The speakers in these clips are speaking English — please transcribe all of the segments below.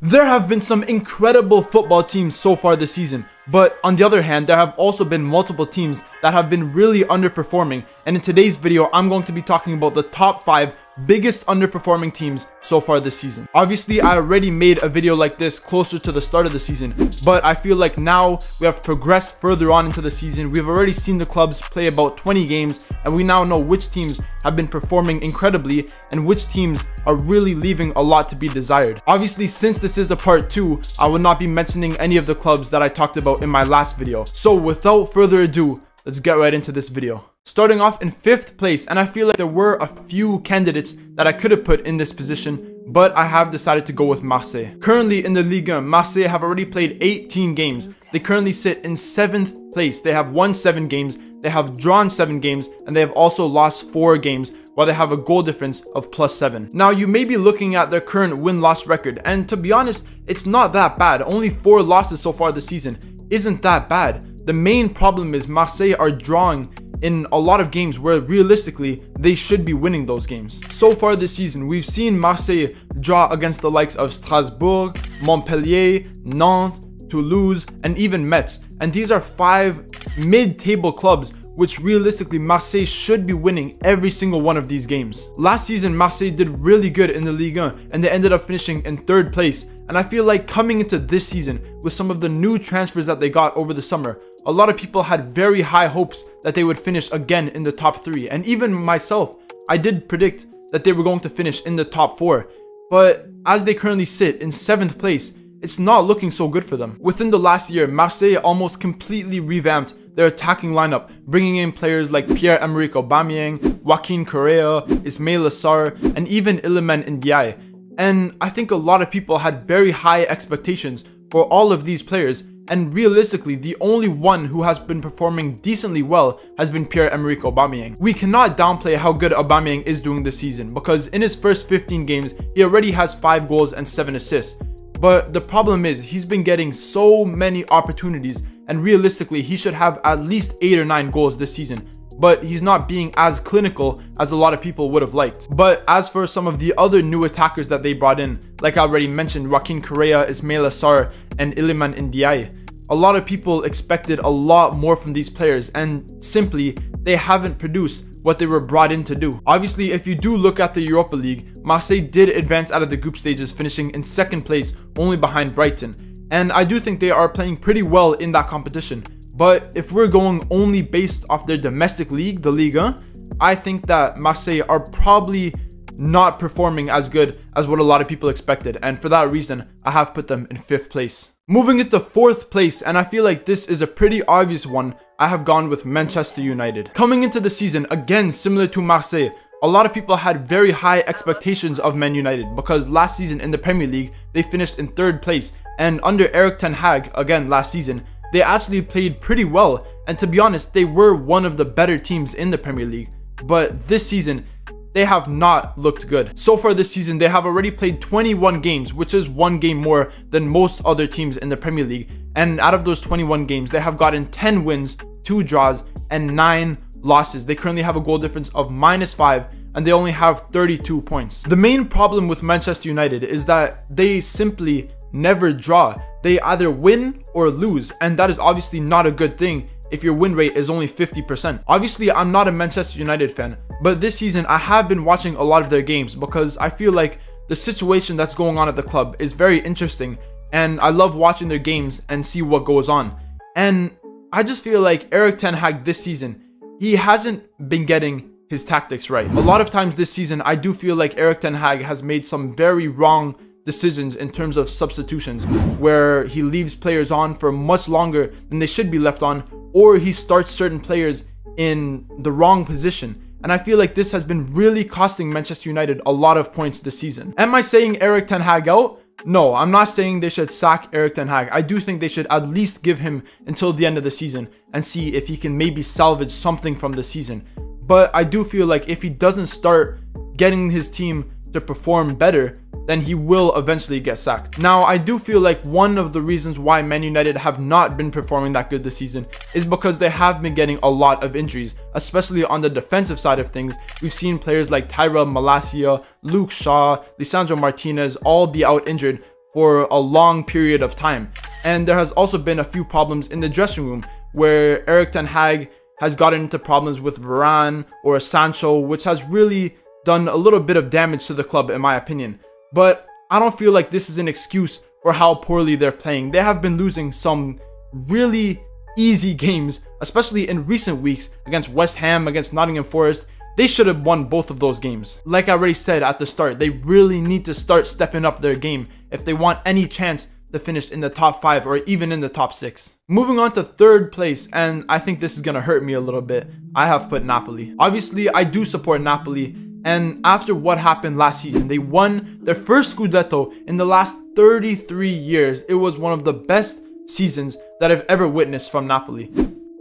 There have been some incredible football teams so far this season, but on the other hand, there have also been multiple teams that have been really underperforming, and in today's video, I'm going to be talking about the top 5 biggest underperforming teams so far this season. Obviously, I already made a video like this closer to the start of the season, but I feel like now we have progressed further on into the season. We've already seen the clubs play about 20 games, and we now know which teams have been performing incredibly and which teams are really leaving a lot to be desired. Obviously, since this is the part 2, I will not be mentioning any of the clubs that I talked about in my last video. So without further ado, let's get right into this video. Starting off in 5th place, and I feel like there were a few candidates that I could have put in this position, but I have decided to go with Marseille. Currently in the Ligue 1, Marseille have already played 18 games. They currently sit in 7th place. They have won 7 games, they have drawn 7 games, and they have also lost 4 games, while they have a goal difference of +7. Now, you may be looking at their current win-loss record, and to be honest, it's not that bad. Only 4 losses so far this season isn't that bad. The main problem is Marseille are drawing in a lot of games where realistically they should be winning those games. So far this season, we've seen Marseille draw against the likes of Strasbourg, Montpellier, Nantes, Toulouse, and even Metz. And these are 5 mid-table clubs which realistically Marseille should be winning every single one of these games. Last season, Marseille did really good in the Ligue 1 and they ended up finishing in 3rd place. And I feel like coming into this season with some of the new transfers that they got over the summer, a lot of people had very high hopes that they would finish again in the top 3. And even myself, I did predict that they were going to finish in the top 4. But as they currently sit in 7th place, it's not looking so good for them. Within the last year, Marseille almost completely revamped their attacking lineup, bringing in players like Pierre-Emerick Aubameyang, Joaquin Correa, Ismail Assar, and even Iliman Ndiaye. And I think a lot of people had very high expectations for all of these players, and realistically, the only one who has been performing decently well has been Pierre-Emerick Aubameyang. We cannot downplay how good Aubameyang is doing this season, because in his first 15 games, he already has 5 goals and 7 assists. But the problem is, he's been getting so many opportunities, and realistically, he should have at least 8 or 9 goals this season. But he's not being as clinical as a lot of people would have liked. But as for some of the other new attackers that they brought in, like I already mentioned, Joaquin Correa, Ismail Assar, and Iliman Ndiaye, a lot of people expected a lot more from these players, and simply, they haven't produced what they were brought in to do. Obviously, if you do look at the Europa League, Marseille did advance out of the group stages, finishing in 2nd place, only behind Brighton. And I do think they are playing pretty well in that competition. But if we're going only based off their domestic league, the Ligue 1, I think that Marseille are probably not performing as good as what a lot of people expected. And for that reason, I have put them in 5th place. Moving into 4th place, and I feel like this is a pretty obvious one, I have gone with Manchester United. Coming into the season, again, similar to Marseille, a lot of people had very high expectations of Man United because last season in the Premier League, they finished in 3rd place. And under Erik ten Hag, again last season, they actually played pretty well. And to be honest, they were one of the better teams in the Premier League. But this season, they have not looked good. So far this season, they have already played 21 games, which is 1 game more than most other teams in the Premier League. And out of those 21 games, they have gotten 10 wins, 2 draws, and 9 losses. They currently have a goal difference of -5, and they only have 32 points. The main problem with Manchester United is that they simply never draw. They either win or lose, and that is obviously not a good thing if your win rate is only 50%. Obviously, I'm not a Manchester United fan, but this season I have been watching a lot of their games because I feel like the situation that's going on at the club is very interesting, and I love watching their games and see what goes on. And I just feel like Erik ten Hag this season, he hasn't been getting his tactics right. A lot of times this season, I do feel like Erik ten Hag has made some very wrong decisions in terms of substitutions, where he leaves players on for much longer than they should be left on, or he starts certain players in the wrong position. And I feel like this has been really costing Manchester United a lot of points this season. Am I saying Erik ten Hag out? No, I'm not saying they should sack Erik ten Hag. I do think they should at least give him until the end of the season and see if he can maybe salvage something from the season. But I do feel like if he doesn't start getting his team to perform better, then he will eventually get sacked. Now, I do feel like one of the reasons why Man United have not been performing that good this season is because they have been getting a lot of injuries, especially on the defensive side of things. We've seen players like Tyrell Malacia, Luke Shaw, Lisandro Martinez all be out injured for a long period of time. And there has also been a few problems in the dressing room where Erik ten Hag has gotten into problems with Varane or Sancho, which has really done a little bit of damage to the club in my opinion. But I don't feel like this is an excuse for how poorly they're playing. They have been losing some really easy games, especially in recent weeks against West Ham, against Nottingham Forest. They should have won both of those games. Like I already said at the start, they really need to start stepping up their game if they want any chance to finish in the top 5 or even in the top 6. Moving on to third place, and I think this is gonna hurt me a little bit, I have put Napoli. Obviously, I do support Napoli, and after what happened last season, they won their first Scudetto in the last 33 years. It was one of the best seasons that I've ever witnessed from Napoli.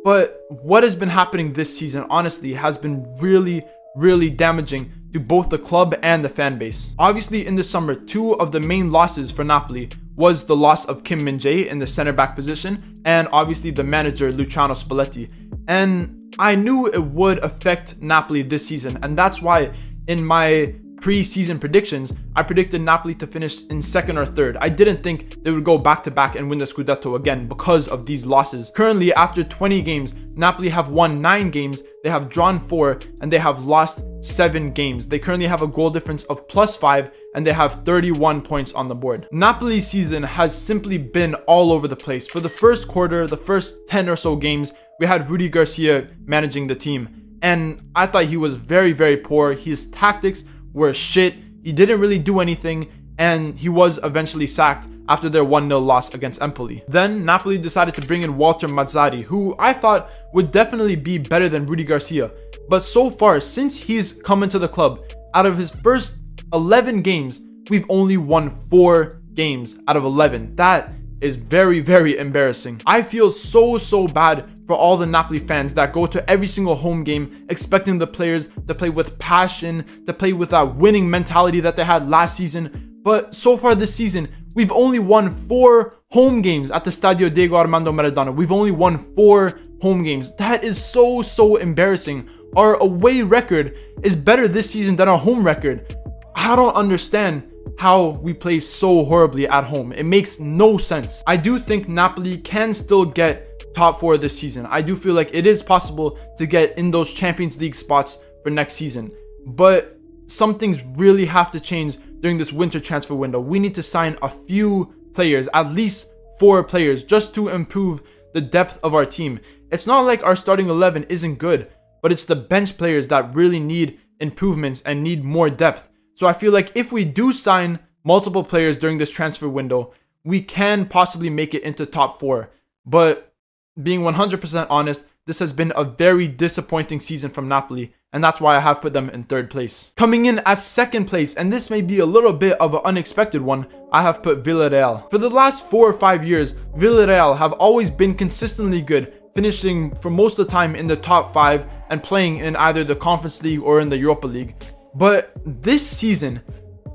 But what has been happening this season, honestly, has been really damaging to both the club and the fan base. Obviously, in the summer, 2 of the main losses for Napoli was the loss of Kim Min-jae in the center back position, and obviously the manager Luciano Spalletti. And I knew it would affect Napoli this season, and that's why in my pre-season predictions, I predicted Napoli to finish in 2nd or 3rd. I didn't think they would go back-to-back and win the Scudetto again because of these losses. Currently, after 20 games, Napoli have won 9 games, they have drawn 4, and they have lost 7 games. They currently have a goal difference of +5, and they have 31 points on the board. Napoli's season has simply been all over the place. For the first quarter, the first 10 or so games, we had Rudy Garcia managing the team, and I thought he was very poor. His tactics were shit. He didn't really do anything, and he was eventually sacked after their 1-0 loss against Empoli. Then Napoli decided to bring in Walter Mazzarri, who I thought would definitely be better than Rudy Garcia. But so far, since he's come into the club, out of his first 11 games, we've only won 4 games out of 11. That is very embarrassing. I feel so bad for all the Napoli fans that go to every single home game expecting the players to play with passion, to play with that winning mentality that they had last season. But so far this season, we've only won 4 home games at the Stadio Diego Armando Maradona. We've only won 4 home games. That is so embarrassing. Our away record is better this season than our home record. I don't understand how we play so horribly at home. It makes no sense. I do think Napoli can still get top 4 this season. I do feel like it is possible to get in those Champions League spots for next season. But some things really have to change during this winter transfer window. We need to sign a few players, at least 4 players, just to improve the depth of our team. It's not like our starting 11 isn't good, but it's the bench players that really need improvements and need more depth. So I feel like if we do sign multiple players during this transfer window, we can possibly make it into top 4. But being 100% honest, this has been a very disappointing season from Napoli, and that's why I have put them in 3rd place. Coming in as 2nd place, and this may be a little bit of an unexpected one, I have put Villareal. For the last 4 or 5 years, Villareal have always been consistently good, finishing for most of the time in the top 5 and playing in either the Conference League or in the Europa League. But this season,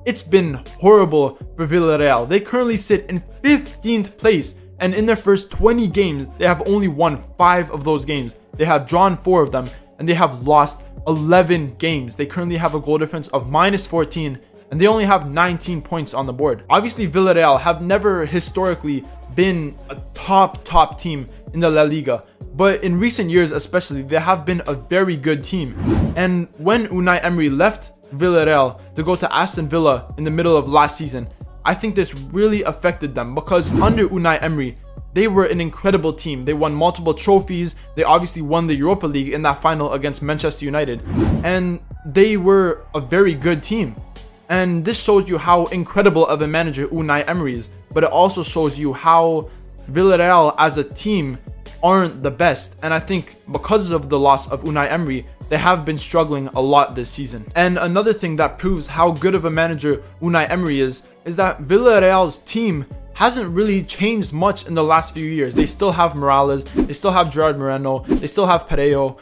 it's been horrible for Villareal. They currently sit in 15th place, and in their first 20 games, they have only won 5 of those games. They have drawn 4 of them, and they have lost 11 games. They currently have a goal difference of -14, and they only have 19 points on the board. Obviously, Villareal have never historically been a top team in the La Liga, but in recent years especially, they have been a very good team. And when Unai Emery left Villareal to go to Aston Villa in the middle of last season, I think this really affected them, because under Unai Emery, they were an incredible team. They won multiple trophies. They obviously won the Europa League in that final against Manchester United, and they were a very good team. And this shows you how incredible of a manager Unai Emery is, but it also shows you how Villareal as a team aren't the best. And I think because of the loss of Unai Emery, they have been struggling a lot this season. And another thing that proves how good of a manager Unai Emery is that Villareal's team hasn't really changed much in the last few years. They still have Morales, they still have Gerard Moreno, they still have Pereiro,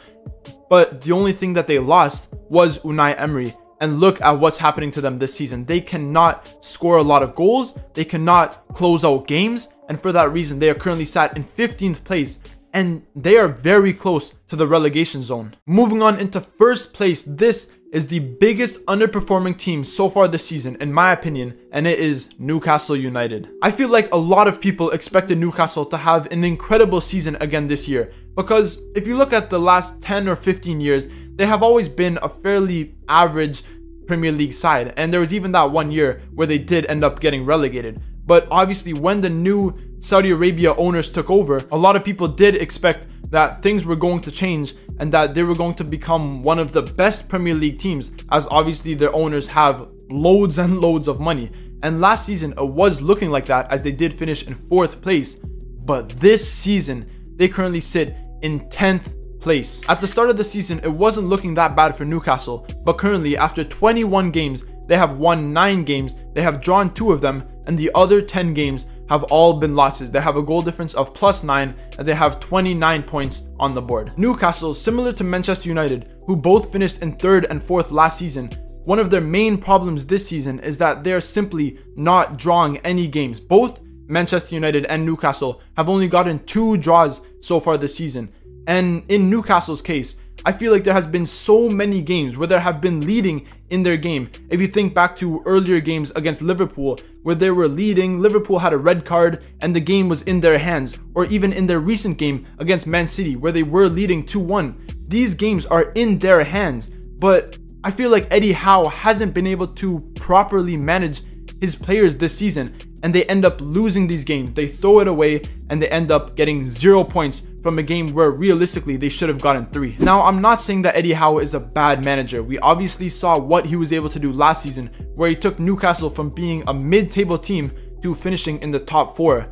but the only thing that they lost was Unai Emery. And look at what's happening to them this season. They cannot score a lot of goals, they cannot close out games, and for that reason, they are currently sat in 15th place, and they are very close to the relegation zone. Moving on into 1st place, this is the biggest underperforming team so far this season, in my opinion, and it is Newcastle United. I feel like a lot of people expected Newcastle to have an incredible season again this year, because if you look at the last 10 or 15 years, they have always been a fairly average Premier League side, and there was even that one year where they did end up getting relegated. But obviously, when the new Saudi Arabia owners took over, a lot of people did expect that things were going to change and that they were going to become one of the best Premier League teams, as obviously their owners have loads and loads of money. And last season it was looking like that, as they did finish in 4th place. But this season they currently sit in 10th place. At the start of the season it wasn't looking that bad for Newcastle, but currently after 21 games they have won 9 games, they have drawn 2 of them, and the other 10 games have all been losses. They have a goal difference of +9 and they have 29 points on the board. Newcastle, similar to Manchester United, who both finished in 3rd and 4th last season, one of their main problems this season is that they're simply not drawing any games. Both Manchester United and Newcastle have only gotten 2 draws so far this season. And in Newcastle's case, I feel like there has been so many games where they have been leading in their game. If you think back to earlier games against Liverpool where they were leading, Liverpool had a red card and the game was in their hands, or even in their recent game against Man City where they were leading 2-1. These games are in their hands, but I feel like Eddie Howe hasn't been able to properly manage his players this season, and they end up losing these games. They throw it away and they end up getting 0 points from a game where realistically they should have gotten 3. Now, I'm not saying that Eddie Howe is a bad manager. We obviously saw what he was able to do last season, where he took Newcastle from being a mid-table team to finishing in the top 4.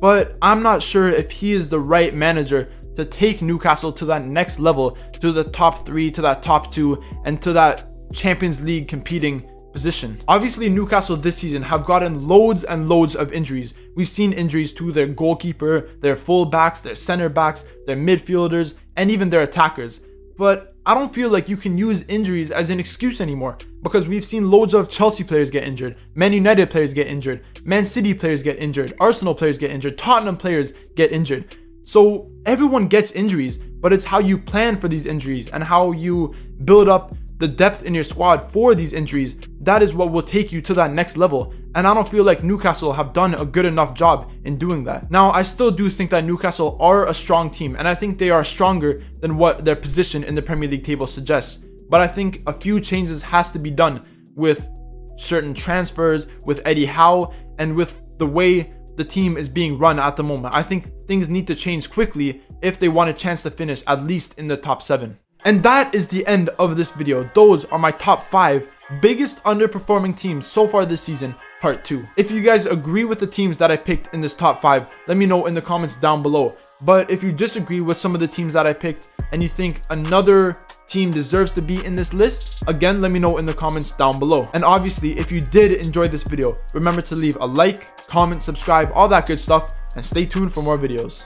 But I'm not sure if he is the right manager to take Newcastle to that next level, to the top 3, to that top 2, and to that Champions League competing position. Obviously, Newcastle this season have gotten loads and loads of injuries. We've seen injuries to their goalkeeper, their fullbacks, their center backs, their midfielders, and even their attackers. But I don't feel like you can use injuries as an excuse anymore, because we've seen loads of Chelsea players get injured, Man United players get injured, Man City players get injured, Arsenal players get injured, Tottenham players get injured. So everyone gets injuries, but it's how you plan for these injuries and how you build up the depth in your squad for these injuries. That is what will take you to that next level, and I don't feel like Newcastle have done a good enough job in doing that. Now, I still do think that Newcastle are a strong team, and I think they are stronger than what their position in the Premier League table suggests, but I think a few changes has to be done with certain transfers, with Eddie Howe, and with the way the team is being run at the moment. I think things need to change quickly if they want a chance to finish at least in the top 7. And that is the end of this video. Those are my top 5 biggest underperforming teams so far this season, part 2. If you guys agree with the teams that I picked in this top 5, let me know in the comments down below. But if you disagree with some of the teams that I picked and you think another team deserves to be in this list, again, let me know in the comments down below. And obviously, if you did enjoy this video, remember to leave a like, comment, subscribe, all that good stuff, and stay tuned for more videos.